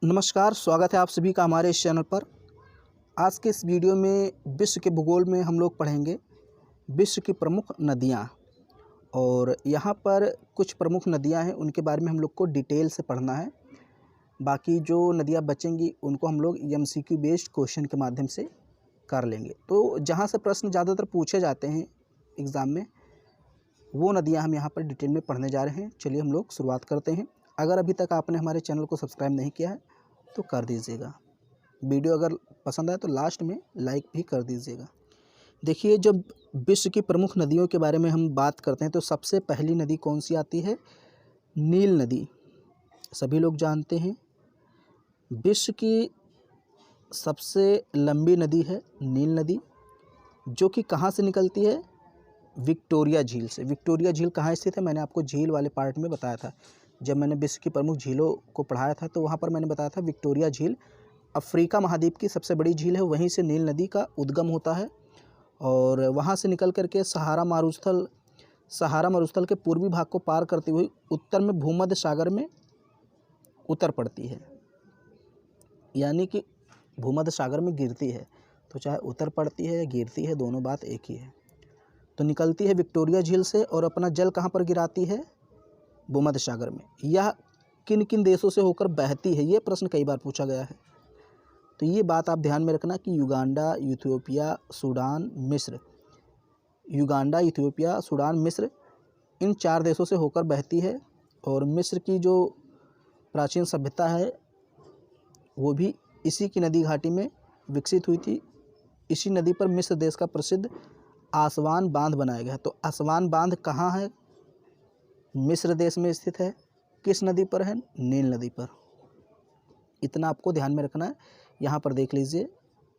नमस्कार, स्वागत है आप सभी का हमारे इस चैनल पर। आज के इस वीडियो में विश्व के भूगोल में हम लोग पढ़ेंगे विश्व की प्रमुख नदियाँ। और यहाँ पर कुछ प्रमुख नदियाँ हैं, उनके बारे में हम लोग को डिटेल से पढ़ना है। बाकी जो नदियाँ बचेंगी उनको हम लोग एमसीक्यू बेस्ड क्वेश्चन के माध्यम से कर लेंगे। तो जहाँ से प्रश्न ज़्यादातर पूछे जाते हैं एग्ज़ाम में, वो नदियाँ हम यहाँ पर डिटेल में पढ़ने जा रहे हैं। चलिए हम लोग शुरुआत करते हैं। अगर अभी तक आपने हमारे चैनल को सब्सक्राइब नहीं किया है तो कर दीजिएगा। वीडियो अगर पसंद आए तो लास्ट में लाइक भी कर दीजिएगा। देखिए, जब विश्व की प्रमुख नदियों के बारे में हम बात करते हैं तो सबसे पहली नदी कौन सी आती है? नील नदी। सभी लोग जानते हैं विश्व की सबसे लंबी नदी है नील नदी, जो कि कहाँ से निकलती है? विक्टोरिया झील से। विक्टोरिया झील कहाँ स्थित है? मैंने आपको झील वाले पार्ट में बताया था। जब मैंने विश्व की प्रमुख झीलों को पढ़ाया था तो वहाँ पर मैंने बताया था विक्टोरिया झील अफ्रीका महाद्वीप की सबसे बड़ी झील है। वहीं से नील नदी का उद्गम होता है और वहाँ से निकल करके सहारा मरुस्थल के पूर्वी भाग को पार करते हुए उत्तर में भूमध्य सागर में उतर पड़ती है, यानी कि भूमध्य सागर में गिरती है। तो चाहे उतर पड़ती है या गिरती है, दोनों बात एक ही है। तो निकलती है विक्टोरिया झील से और अपना जल कहाँ पर गिराती है? भूमध्य सागर में। यह किन किन देशों से होकर बहती है? ये प्रश्न कई बार पूछा गया है। तो ये बात आप ध्यान में रखना कि युगांडा, इथियोपिया, सूडान, मिस्र। युगांडा, इथियोपिया, सूडान, मिस्र, इन 4 देशों से होकर बहती है। और मिस्र की जो प्राचीन सभ्यता है वो भी इसी की नदी घाटी में विकसित हुई थी। इसी नदी पर मिस्र देश का प्रसिद्ध आसवान बांध बनाया गया है। तो आसवान बांध कहाँ है? मिस्र देश में स्थित है। किस नदी पर है? नील नदी पर। इतना आपको ध्यान में रखना है। यहाँ पर देख लीजिए,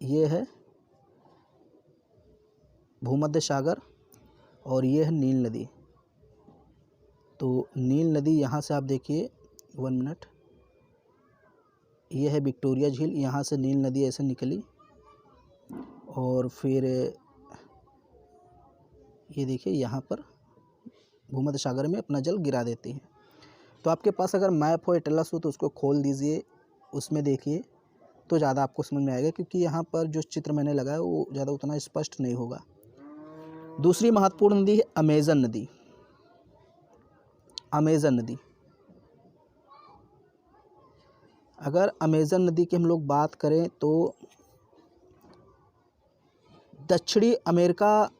ये है भूमध्य सागर और ये है नील नदी। तो नील नदी यहाँ से आप देखिए, 1 मिनट, ये है विक्टोरिया झील। यहाँ से नील नदी ऐसे निकली और फिर ये देखिए यहाँ पर भूमध्य सागर में अपना जल गिरा देती है। तो आपके पास अगर मैप हो, एटलस हो, तो उसको खोल दीजिए, उसमें देखिए तो ज़्यादा आपको समझ में आएगा, क्योंकि यहाँ पर जो चित्र मैंने लगाया वो ज़्यादा उतना स्पष्ट नहीं होगा। दूसरी महत्वपूर्ण नदी है अमेजन नदी। अमेजन नदी, अगर अमेजन नदी की हम लोग बात करें तो दक्षिणी अमेरिका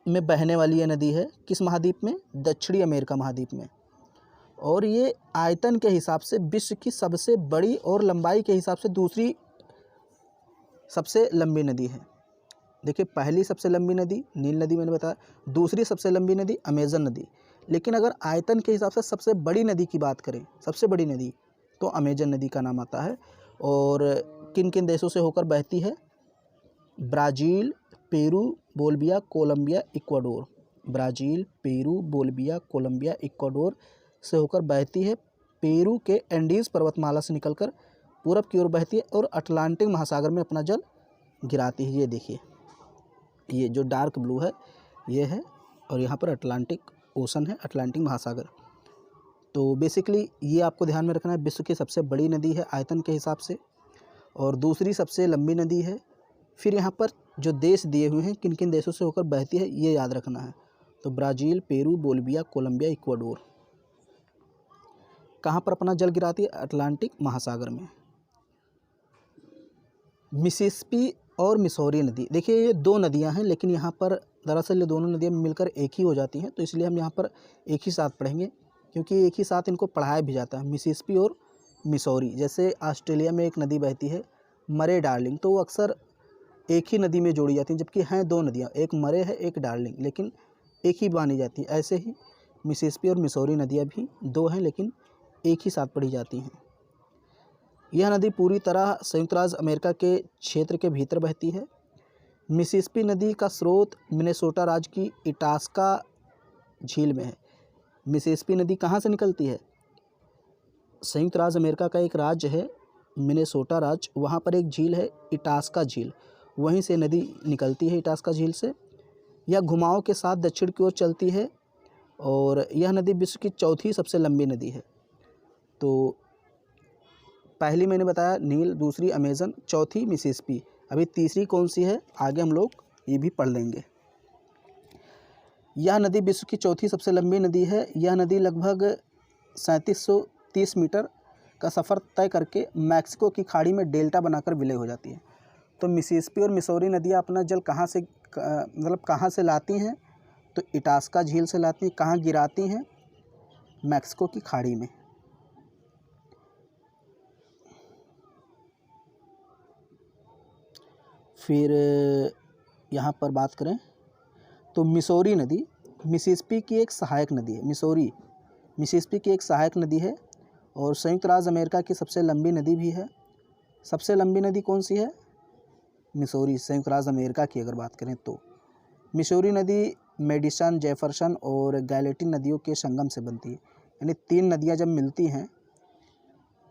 में बहने वाली यह नदी है। किस महाद्वीप में? दक्षिणी अमेरिका महाद्वीप में। और ये आयतन के हिसाब से विश्व की सबसे बड़ी और लंबाई के हिसाब से दूसरी सबसे लंबी नदी है। देखिए, पहली सबसे लंबी नदी नील नदी मैंने बताया, दूसरी सबसे लंबी नदी अमेजन नदी। लेकिन अगर आयतन के हिसाब से सबसे बड़ी नदी की बात करें, सबसे बड़ी नदी, तो अमेजन नदी का नाम आता है। और किन किन देशों से होकर बहती है? Brazil, Peru, Bolivia, Colombia, Ecuador. Brazil, Peru, Bolivia, Colombia, Ecuador से होकर बहती है। पेरू के एंडीज़ पर्वतमाला से निकलकर पूरब की ओर बहती है और अटलांटिक महासागर में अपना जल गिराती है। ये देखिए, ये जो डार्क ब्लू है ये है, और यहाँ पर अटलांटिक ओशन है, अटलांटिक महासागर। तो बेसिकली ये आपको ध्यान में रखना है, विश्व की सबसे बड़ी नदी है आयतन के हिसाब से और दूसरी सबसे लंबी नदी है। फिर यहाँ पर जो देश दिए हुए हैं, किन किन देशों से होकर बहती है, ये याद रखना है। तो Brazil, Peru, Bolivia, Colombia, Ecuador. कहाँ पर अपना जल गिराती है? अटलांटिक महासागर में। मिसिसिपी और मिसौरी नदी, देखिए ये 2 नदियाँ हैं, लेकिन यहाँ पर दरअसल ये दोनों नदियाँ मिलकर एक ही हो जाती हैं। तो इसलिए हम यहाँ पर एक ही साथ पढ़ेंगे, क्योंकि एक ही साथ इनको पढ़ाया भी जाता है, मिसिसिपी और मिसौरी। जैसे ऑस्ट्रेलिया में एक नदी बहती है मरे डार्लिंग, तो वो अक्सर एक ही नदी में जोड़ी जाती हैं, जबकि हैं 2 नदियाँ, एक मरे है, एक डार्लिंग, लेकिन एक ही मानी जाती है। ऐसे ही मिसिसिपी और मिसौरी नदियाँ भी 2 हैं, लेकिन एक ही साथ पढ़ी जाती हैं। यह नदी पूरी तरह संयुक्त राज्य अमेरिका के क्षेत्र के भीतर बहती है। मिसिसिपी नदी का स्रोत मिनेसोटा राज्य की इटास्का झील में है। मिसिसिपी नदी कहाँ से निकलती है? संयुक्त राज्य अमेरिका का एक राज्य है मिनेसोटा राज्य, वहाँ पर एक झील है इटास्का झील, वहीं से नदी निकलती है इटास्का झील से। यह घुमाव के साथ दक्षिण की ओर चलती है और यह नदी विश्व की 4थी सबसे लंबी नदी है। तो पहली मैंने बताया नील, दूसरी अमेजन, चौथी मिसिसिपी। अभी तीसरी कौन सी है आगे हम लोग ये भी पढ़ लेंगे। यह नदी विश्व की चौथी सबसे लंबी नदी है। यह नदी लगभग 3730 मीटर का सफ़र तय करके मैक्सिको की खाड़ी में डेल्टा बनाकर विलय हो जाती है। तो मिसिसिपी और मिसौरी नदियाँ अपना जल कहाँ से मतलब कहाँ से लाती हैं? तो इटास्का झील से लाती हैं। कहाँ गिराती हैं? मैक्सिको की खाड़ी में। फिर यहाँ पर बात करें तो मिसौरी नदी मिसिसिपी की एक सहायक नदी है। मिसौरी मिसिसिपी की एक सहायक नदी है और संयुक्त राज्य अमेरिका की सबसे लंबी नदी भी है। सबसे लंबी नदी कौन सी है? मिसौरी, संयुक्त राज्य अमेरिका की अगर बात करें तो। मिसौरी नदी मेडिसन, जेफरसन और गैलेटिन नदियों के संगम से बनती है। यानी 3 नदियाँ जब मिलती हैं,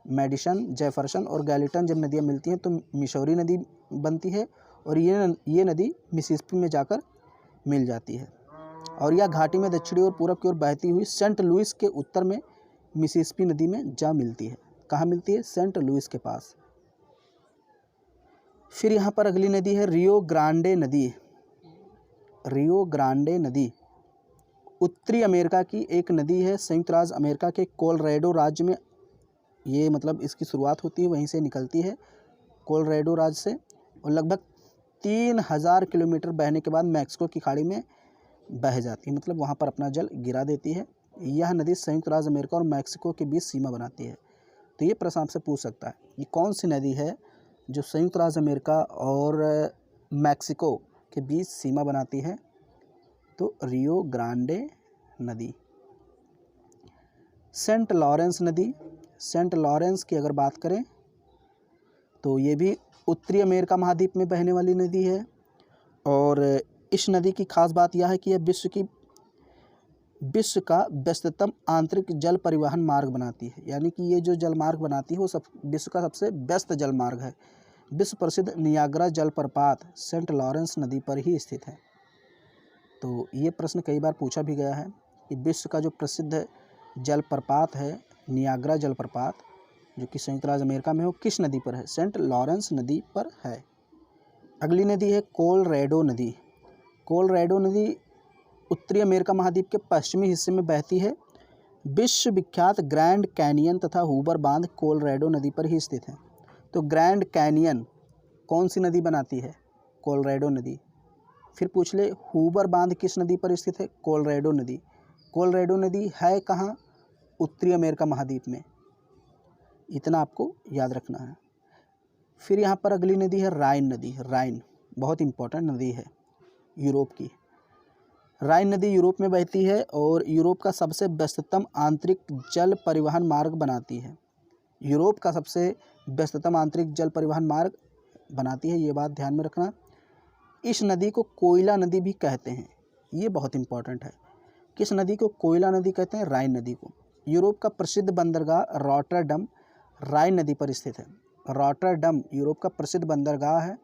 मेडिसन, जेफरसन और गैलेटन जब नदियाँ मिलती हैं तो मिसौरी नदी बनती है और ये नदी मिसिसिपी में जाकर मिल जाती है। और यह घाटी में दक्षिणी और पूरब की ओर बहती हुई सेंट लुइस के उत्तर में मिसिसिपी नदी में जा मिलती है। कहाँ मिलती है? सेंट लुइस के पास। फिर यहाँ पर अगली नदी है रियो ग्रांडे नदी। रियो ग्रांडे नदी उत्तरी अमेरिका की एक नदी है। संयुक्त राज्य अमेरिका के कोलोराडो राज्य में ये मतलब इसकी शुरुआत होती है, वहीं से निकलती है कोलोराडो राज्य से और लगभग 3000 किलोमीटर बहने के बाद मैक्सिको की खाड़ी में बह जाती है, मतलब वहाँ पर अपना जल गिरा देती है। यह नदी संयुक्त राज्य अमेरिका और मैक्सिको के बीच सीमा बनाती है। तो ये प्रश्न आपसे पूछ सकता है ये कौन सी नदी है जो संयुक्त राज्य अमेरिका और मैक्सिको के बीच सीमा बनाती है? तो रियो ग्रांडे नदी। सेंट लॉरेंस नदी, सेंट लॉरेंस की अगर बात करें तो ये भी उत्तरी अमेरिका महाद्वीप में बहने वाली नदी है और इस नदी की खास बात यह है कि यह विश्व का व्यस्ततम आंतरिक जल परिवहन मार्ग बनाती है। यानी कि ये जो जल मार्ग बनाती है वो विश्व का सबसे व्यस्त जल मार्ग है। विश्व प्रसिद्ध नियाग्रा जलप्रपात सेंट लॉरेंस नदी पर ही स्थित है। तो ये प्रश्न कई बार पूछा भी गया है कि विश्व का जो प्रसिद्ध जलप्रपात है नियाग्रा जलप्रपात जो कि संयुक्त राज्य अमेरिका में हो, किस नदी पर है? सेंट लॉरेंस नदी पर है। अगली नदी है कोलोराडो नदी। कोलोराडो नदी उत्तरी अमेरिका महाद्वीप के पश्चिमी हिस्से में बहती है। विश्व विख्यात ग्रैंड कैनियन तथा हूबर बांध कोलोराडो नदी पर ही स्थित है। तो ग्रैंड कैनियन कौन सी नदी बनाती है? कोलोराडो नदी। फिर पूछ ले हूबर बांध किस नदी पर स्थित है? कोलोराडो नदी। कोलोराडो नदी है कहाँ? उत्तरी अमेरिका महाद्वीप में। इतना आपको याद रखना है। फिर यहाँ पर अगली नदी है राइन नदी। राइन बहुत इंपॉर्टेंट नदी है यूरोप की। राइन नदी यूरोप में बहती है और यूरोप का सबसे व्यस्ततम आंतरिक जल परिवहन मार्ग बनाती है। यूरोप का सबसे व्यस्ततम आंतरिक जल परिवहन मार्ग बनाती है, ये बात ध्यान में रखना। इस नदी को कोयला नदी भी कहते हैं, ये बहुत इंपॉर्टेंट है। किस नदी को कोयला नदी कहते हैं? राइन नदी को। यूरोप का प्रसिद्ध बंदरगाह रॉटरडम राइन नदी पर स्थित है। रॉटरडम यूरोप का प्रसिद्ध बंदरगाह है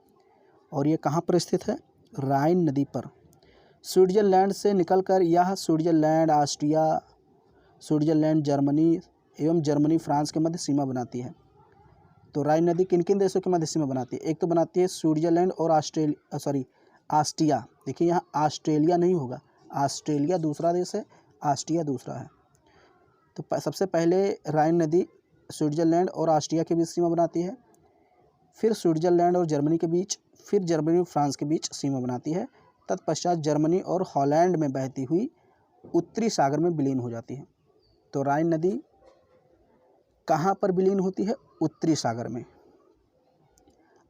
और ये कहाँ पर स्थित है? राइन नदी पर। स्विट्जरलैंड से निकलकर यह स्विट्जरलैंड, ऑस्ट्रिया, स्विट्जरलैंड, जर्मनी एवं जर्मनी फ्रांस के मध्य सीमा बनाती है। तो राइन नदी किन किन देशों के मध्य सीमा बनाती है? एक तो बनाती है स्विट्जरलैंड और ऑस्ट्रिया। देखिए यहाँ ऑस्ट्रेलिया नहीं होगा, ऑस्ट्रेलिया दूसरा देश है, ऑस्ट्रिया दूसरा है। तो सबसे पहले राइन नदी स्विट्जरलैंड और ऑस्ट्रिया के बीच सीमा बनाती है, फिर स्विट्जरलैंड और जर्मनी के बीच, फिर जर्मनी और फ्रांस के बीच सीमा बनाती है। तत्पश्चात जर्मनी और हॉलैंड में बहती हुई उत्तरी सागर में विलीन हो जाती है। तो राइन नदी कहाँ पर विलीन होती है? उत्तरी सागर में।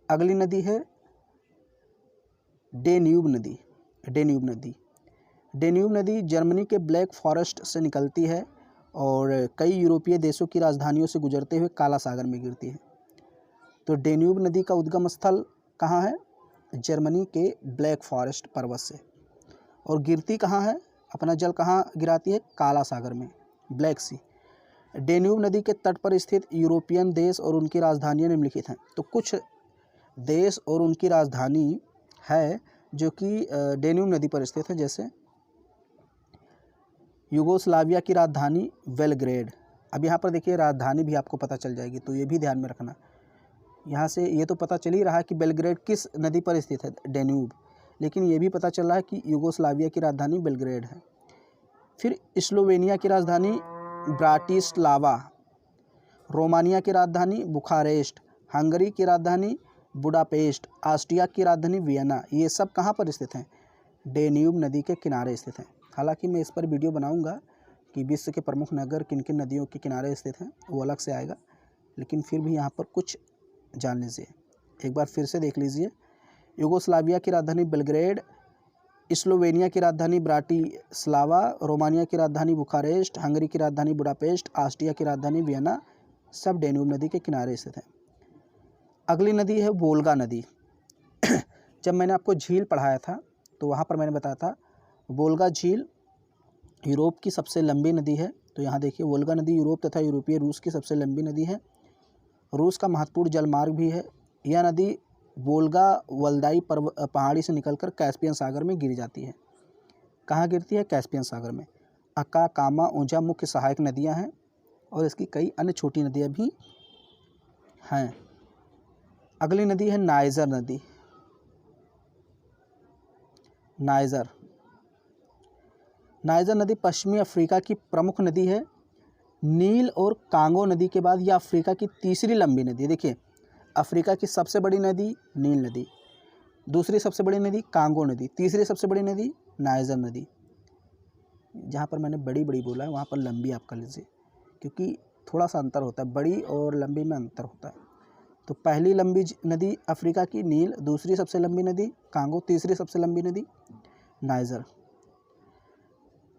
अगली नदी है डेन्यूब नदी। डेन्यूब नदी डेन्यूब नदी जर्मनी के ब्लैक फॉरेस्ट से निकलती है और कई यूरोपीय देशों की राजधानियों से गुजरते हुए काला सागर में गिरती है। तो डेन्यूब नदी का उद्गम स्थल कहाँ है? जर्मनी के ब्लैक फॉरेस्ट पर्वत से। और गिरती कहाँ है? अपना जल कहाँ गिराती है? काला सागर में, ब्लैक सी। डेन्यूब नदी के तट पर स्थित यूरोपियन देश और उनकी राजधानियाँ निम्नलिखित हैं। तो कुछ देश और उनकी राजधानी है जो कि डेन्यूब नदी पर स्थित है, जैसे यूगोस्लाविया की राजधानी बेलग्रेड, अब यहाँ पर देखिए राजधानी भी आपको पता चल जाएगी, तो ये भी ध्यान में रखना। यहाँ से ये तो पता चल ही रहा है कि बेलग्रेड किस नदी पर स्थित है, डेन्यूब, लेकिन ये भी पता चल रहा है कि यूगोस्लाविया की राजधानी बेलग्रेड है। फिर स्लोवेनिया की राजधानी ब्राटिस्लावा, रोमानिया की राजधानी बुखारेस्ट, हंगरी की राजधानी बुडापेस्ट, ऑस्ट्रिया की राजधानी वियना, ये सब कहाँ पर स्थित हैं, डेन्यूब नदी के किनारे स्थित हैं। हालांकि मैं इस पर वीडियो बनाऊंगा कि विश्व के प्रमुख नगर किन किन नदियों के किनारे स्थित हैं, वो अलग से आएगा, लेकिन फिर भी यहाँ पर कुछ जान लीजिए, एक बार फिर से देख लीजिए। यूगोस्लाविया की राजधानी बेलग्रेड, स्लोवेनिया की राजधानी ब्राटिस्लावा, रोमानिया की राजधानी बुखारेस्ट, हंगरी की राजधानी बुडापेस्ट, ऑस्ट्रिया की राजधानी वियना, सब डेन्यूब नदी के किनारे स्थित हैं। अगली नदी है वोल्गा नदी। जब मैंने आपको झील पढ़ाया था तो वहाँ पर मैंने बताया था वोल्गा झील यूरोप की सबसे लंबी नदी है। तो यहाँ देखिए वोल्गा नदी यूरोप तथा यूरोपीय रूस की सबसे लंबी नदी है। रूस का महत्वपूर्ण जलमार्ग भी है। यह नदी वोल्गा वल्दाई पहाड़ी से निकलकर कैस्पियन सागर में गिर जाती है। कहाँ गिरती है? कैस्पियन सागर में। अक्का, कामा, ऊंजा मुख्य सहायक नदियाँ हैं और इसकी कई अन्य छोटी नदियाँ भी हैं। अगली नदी है नाइजर नदी। नाइजर नदी पश्चिमी अफ्रीका की प्रमुख नदी है। नील और कांगो नदी के बाद यह अफ्रीका की तीसरी लंबी नदी है। देखिए अफ्रीका की सबसे बड़ी नदी नील नदी, दूसरी सबसे बड़ी नदी कांगो नदी, तीसरी सबसे बड़ी नदी नाइजर नदी। जहाँ पर मैंने बड़ी बड़ी बोला है वहाँ पर लंबी आप कर लीजिए, क्योंकि थोड़ा सा अंतर होता है, बड़ी और लंबी में अंतर होता है। तो पहली लंबी नदी अफ्रीका की नील, दूसरी सबसे लंबी नदी कांगो, तीसरी सबसे लंबी नदी नाइजर।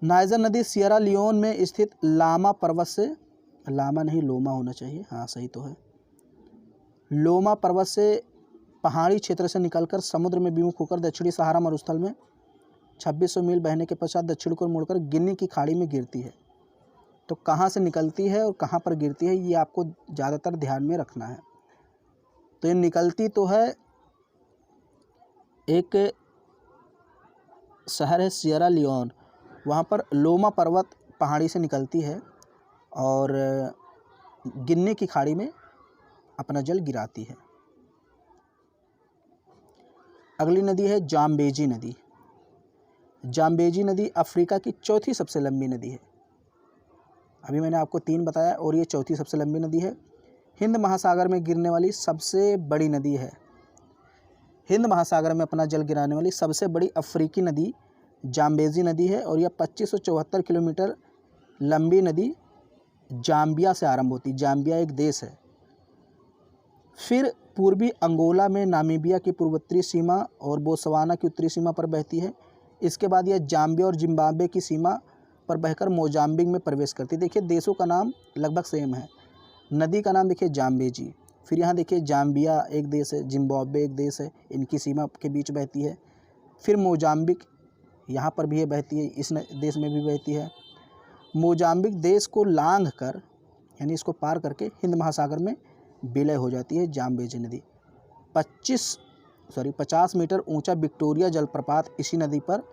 नाइजर नदी सियरा लियोन में स्थित लामा पर्वत से, लामा नहीं लोमा होना चाहिए, हाँ सही तो है, लोमा पर्वत से पहाड़ी क्षेत्र से निकलकर समुद्र में विमुख होकर दक्षिणी सहारा मरुस्थल में 2600 मील बहने के पश्चात दक्षिण को मुड़कर गिनी की खाड़ी में गिरती है। तो कहाँ से निकलती है और कहाँ पर गिरती है ये आपको ज़्यादातर ध्यान में रखना है। तो ये निकलती तो है, एक शहर है सियरा लियोन, वहाँ पर लोमा पर्वत पहाड़ी से निकलती है और गिनी की खाड़ी में अपना जल गिराती है। अगली नदी है जाम्बेजी नदी। जाम्बेजी नदी अफ्रीका की चौथी सबसे लंबी नदी है। अभी मैंने आपको 3 बताया और ये चौथी सबसे लंबी नदी है। हिंद महासागर में गिरने वाली सबसे बड़ी नदी है। हिंद महासागर में अपना जल गिराने वाली सबसे बड़ी अफ्रीकी नदी जाम्बेजी नदी है और यह 2574 किलोमीटर लंबी नदी जाम्बिया से आरंभ होती है। जाम्बिया एक देश है। फिर पूर्वी अंगोला में नामीबिया की पूर्वोत्तरी सीमा और बोत्सवाना की उत्तरी सीमा पर बहती है। इसके बाद यह जाम्बिया और जिम्बाब्वे की सीमा पर बहकर मोजाम्बिक में प्रवेश करती है। देखिए देशों का नाम लगभग सेम है। नदी का नाम देखिए जाम्बेजी, फिर यहाँ देखिए जाम्बिया एक देश है, जिम्बाब्वे एक देश है, इनकी सीमा के बीच बहती है। फिर मोजाम्बिक यहाँ पर भी है, बहती है, इस देश में भी बहती है। मोजाम्बिक देश को लांघ कर यानी इसको पार करके हिंद महासागर में विलय हो जाती है जाम्बेजी नदी। 50 मीटर ऊंचा विक्टोरिया जलप्रपात इसी नदी पर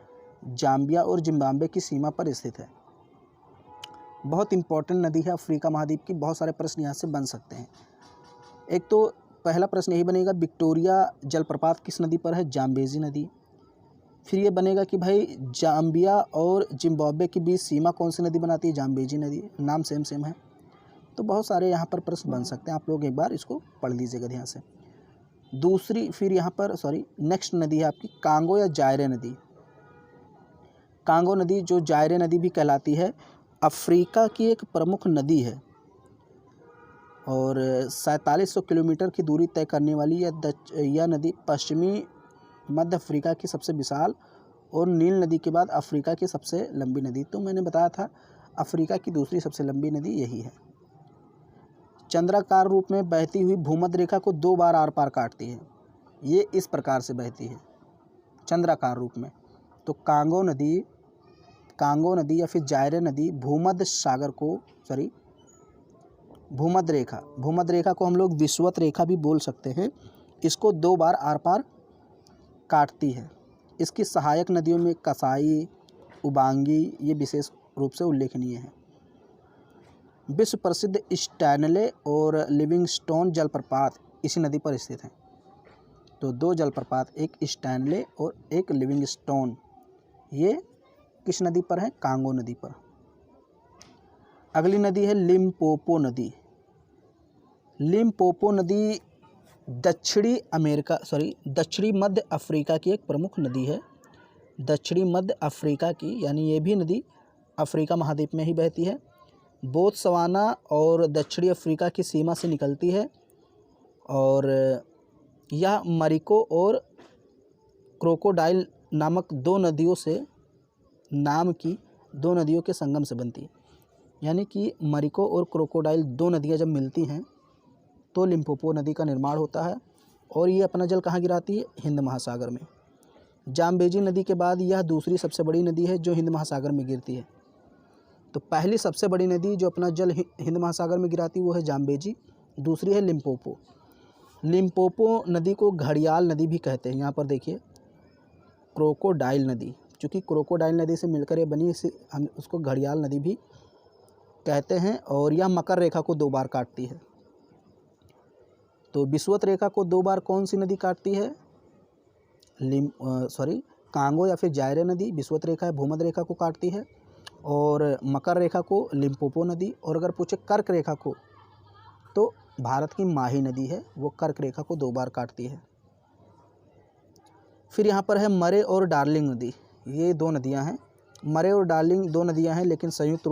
जाम्बिया और जिम्बाब्वे की सीमा पर स्थित है। बहुत इंपॉर्टेंट नदी है अफ्रीका महाद्वीप की। बहुत सारे प्रश्न यहाँ से बन सकते हैं। एक तो पहला प्रश्न यही बनेगा विक्टोरिया जलप्रपात किस नदी पर है? जाम्बेजी नदी। फिर ये बनेगा कि भाई जाम्बिया और जिम्बाब्वे के बीच सीमा कौन सी नदी बनाती है? जाम्बेजी नदी। नाम सेम है। तो बहुत सारे यहाँ पर प्रश्न बन सकते हैं, आप लोग एक बार इसको पढ़ लीजिएगा ध्यान से। दूसरी फिर यहाँ पर नेक्स्ट नदी है आपकी कांगो या जायरे नदी। कांगो नदी जो जायरे नदी भी कहलाती है, अफ्रीका की एक प्रमुख नदी है और 4700 किलोमीटर की दूरी तय करने वाली यह नदी पश्चिमी मध्य अफ्रीका की सबसे विशाल और नील नदी के बाद अफ्रीका की सबसे लंबी नदी। तो मैंने बताया था अफ्रीका की दूसरी सबसे लंबी नदी यही है। चंद्राकार रूप में बहती हुई भूमध्य रेखा को 2 बार आर पार काटती है। ये इस प्रकार से बहती है चंद्राकार रूप में। तो कांगो नदी या फिर जायरे नदी भूमध्य रेखा को हम लोग विषुवत रेखा भी बोल सकते हैं, इसको 2 बार आर पार काटती है। इसकी सहायक नदियों में कसाई, उबांगी ये विशेष रूप से उल्लेखनीय है। विश्व प्रसिद्ध स्टैनले और लिविंगस्टोन जलप्रपात इसी नदी पर स्थित हैं। तो दो जलप्रपात, एक स्टैनले और एक लिविंगस्टोन, ये किस नदी पर है? कांगो नदी पर। अगली नदी है लिम्पोपो नदी। लिम्पोपो नदी दक्षिणी मध्य अफ्रीका की एक प्रमुख नदी है। दक्षिणी मध्य अफ्रीका की, यानी ये भी नदी अफ्रीका महाद्वीप में ही बहती है। बोत्सवाना और दक्षिणी अफ्रीका की सीमा से निकलती है और यह मरिको और क्रोकोडाइल नामक दो नदियों के संगम से बनती है। यानी कि मरिको और क्रोकोडाइल दो नदियां जब मिलती हैं तो लिम्पोपो नदी का निर्माण होता है और ये अपना जल कहाँ गिराती है? हिंद महासागर में। जाम्बेजी नदी के बाद यह दूसरी सबसे बड़ी नदी है जो हिंद महासागर में गिरती है। तो पहली सबसे बड़ी नदी जो अपना जल हिंद महासागर में गिराती है वो है जाम्बेजी, दूसरी है लिम्पोपो। लिम्पोपो नदी को घड़ियाल नदी भी कहते हैं। यहाँ पर देखिए क्रोकोडाइल नदी, चूँकि क्रोकोडाइल नदी से मिलकर ये बनी, इसे हम उसको घड़ियाल नदी भी कहते हैं। और यह मकर रेखा को 2 बार काटती है। तो विषुवत रेखा को 2 बार कौन सी नदी काटती है? कांगो या फिर जायरे नदी विषुवत रेखा है, भूमध्य रेखा को काटती है। और मकर रेखा को लिम्पोपो नदी। और अगर पूछे कर्क रेखा को, तो भारत की माही नदी है, वो कर्क रेखा को 2 बार काटती है। फिर यहाँ पर है मरे और डार्लिंग नदी। ये 2 नदियाँ हैं। मरे और डार्लिंग 2 नदियाँ हैं, लेकिन संयुक्त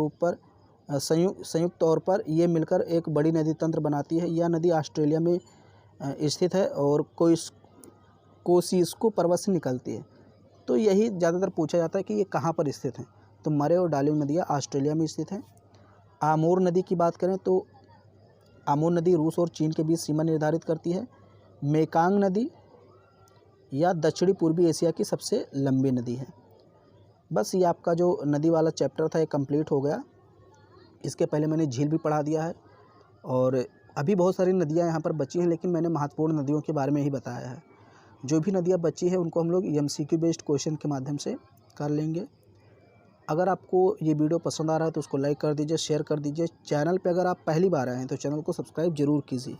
तौर पर ये मिलकर एक बड़ी नदी तंत्र बनाती है। यह नदी ऑस्ट्रेलिया में स्थित है और कोसिस्को पर्वत से निकलती है। तो यही ज़्यादातर पूछा जाता है कि ये कहाँ पर स्थित हैं। तो मरे और डार्लिंग नदियाँ ऑस्ट्रेलिया में स्थित हैं। आमूर नदी की बात करें तो आमूर नदी रूस और चीन के बीच सीमा निर्धारित करती है। मेकांग नदी या दक्षिणी पूर्वी एशिया की सबसे लंबी नदी है। बस ये आपका जो नदी वाला चैप्टर था ये कंप्लीट हो गया। इसके पहले मैंने झील भी पढ़ा दिया है और अभी बहुत सारी नदियाँ यहाँ पर बची हैं, लेकिन मैंने महत्वपूर्ण नदियों के बारे में ही बताया है। जो भी नदियाँ बची हैं उनको हम लोग MCQ बेस्ड क्वेश्चन के माध्यम से कर लेंगे। अगर आपको ये वीडियो पसंद आ रहा है तो उसको लाइक कर दीजिए, शेयर कर दीजिए। चैनल पे अगर आप पहली बार आए हैं तो चैनल को सब्सक्राइब ज़रूर कीजिए।